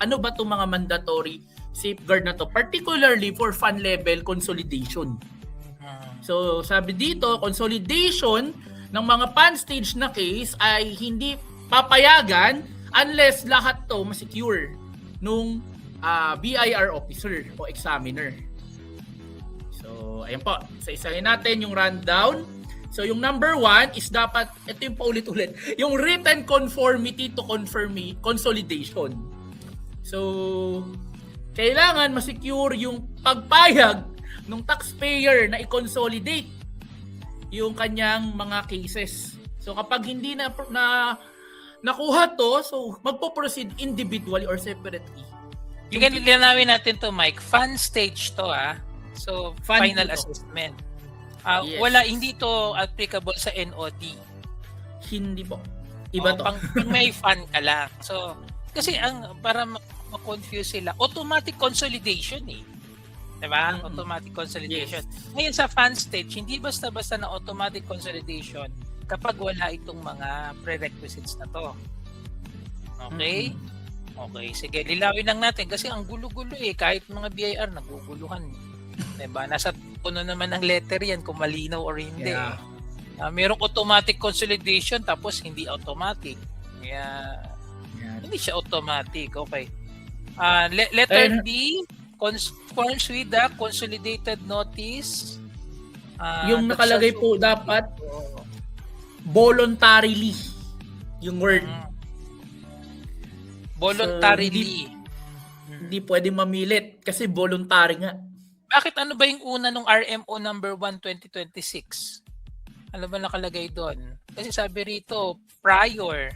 ano ba itong mga mandatory safeguard na to, particularly for fund level consolidation. So sabi dito, consolidation ng mga fund stage na case ay hindi papayagan unless lahat to ma-secure nung BIR officer o examiner. So ayan po, isa-isahin natin yung rundown. So yung number 1 is dapat, ito yung paulit-ulit, yung written conformity to consolidation. So kailangan ma-secure yung pagpayag ng taxpayer na i-consolidate yung kanyang mga cases. So kapag hindi na nakuha to, so magpo-proceed individually or separately. Yung linawin natin to, Mike, fund stage to So final assessment. Yes. Wala, hindi to applicable sa NOD. Hindi po. Iba to. Pang may fund ka lang. So kasi para ma-confuse sila, automatic consolidation Diba? Automatic consolidation. Yes. Ngayon sa fund stage, hindi basta-basta na automatic consolidation kapag wala itong mga prerequisites na to. Okay? Okay, sige. Lilawin lang natin kasi ang gulo-gulo kahit mga BIR naguguluhan. Diba? Nasa puno naman ng letter yan kung malinaw or hindi. Yeah. Merong automatic consolidation tapos hindi automatic. Kaya hindi siya automatic. Okay. Letter D, conforms with the consolidated notice. Yung nakalagay po dapat voluntarily yung word. Voluntarily. So, hindi pwedeng mamilit kasi voluntary nga. Bakit ano ba yung una nung RMO number 1 2026? Ano ba nakalagay doon? Kasi sabi rito prior.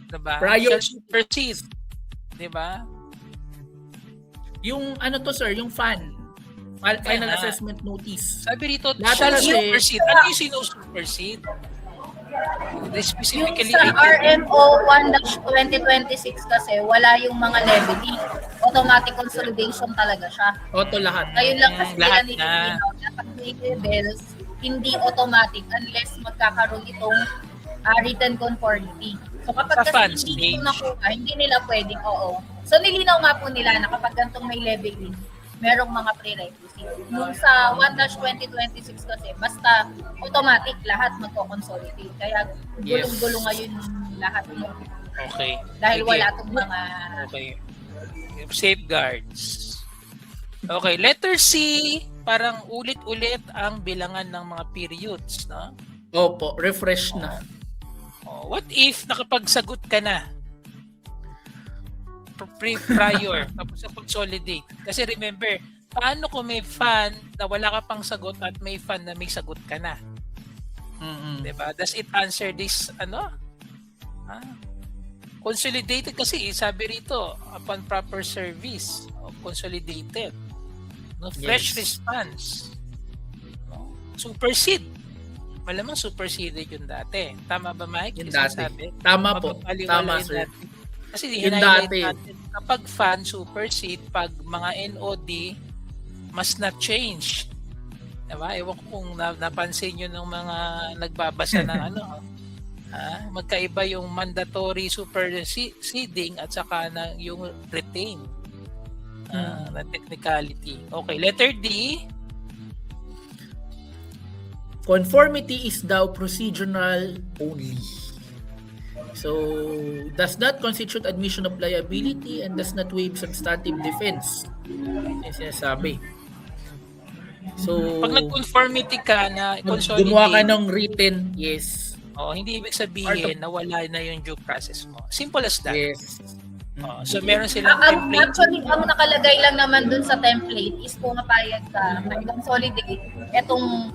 Diba? Prior shall supersede. Diba? Yung ano to sir, yung final assessment notice. Sabi rito, shall supersede. Ano yung sino-supersede? Yung sa RMO 1-2026 kasi wala yung mga leveling. Automatic consolidation talaga siya. Auto lahat. Ngayon lang kasi nila lahat nilinaw na pag may levels, hindi automatic unless magkakaroon itong written conformity. So kapag kasi hindi ito nakuha, hindi nila pwedeng, So nilinaw nga po nila na kapag gantong may leveling, merong mga prerequisite. Nung sa 1-2026 kasi, basta automatic lahat magko-consolidate. Kaya gulong-gulong ngayon lahat mo. Okay. Dahil wala itong mga... Okay. Safeguards. Okay. Letter C, parang ulit-ulit ang bilangan ng mga periods, no? Opo, refresh na. What if nakapagsagot ka na? Prior, tapos sa consolidate. Kasi remember, paano kung may fund na wala ka pang sagot at may fund na may sagot ka na? Diba? Does it answer this, consolidated kasi, sabi rito, upon proper service, consolidated. No, fresh response. No? Supersede. Malamang superseded yung dati. Tama ba, Mike? Yung dati. Tama po. Tama, sir. Kasi yung dati. Natin, kapag fund supersede, pag mga NOD, mas na-change. Diba? Ewan ko kung napansin nyo ng mga nagbabasa ng magkaiba yung mandatory superseding at saka yung retain na technicality. Okay, letter D. Conformity is daw procedural only. So, does not constitute admission of liability and does not waive substantive defense. Yung sinasabi. So, pag nag-conformity ka na consolidate, gumawa ka ng written, yes. Hindi ibig sabihin na wala na yung due process mo. Simple as that. Yes. So, meron silang template. Actually, ang nakalagay lang naman dun sa template is kung mapayag ka na i-consolidate etong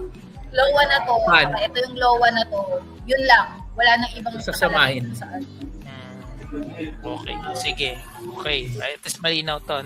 lowa na to, ito yung lowa na to, yun lang. Wala nang ibang sasamahin. Okay, sige. Okay, at least malinaw to.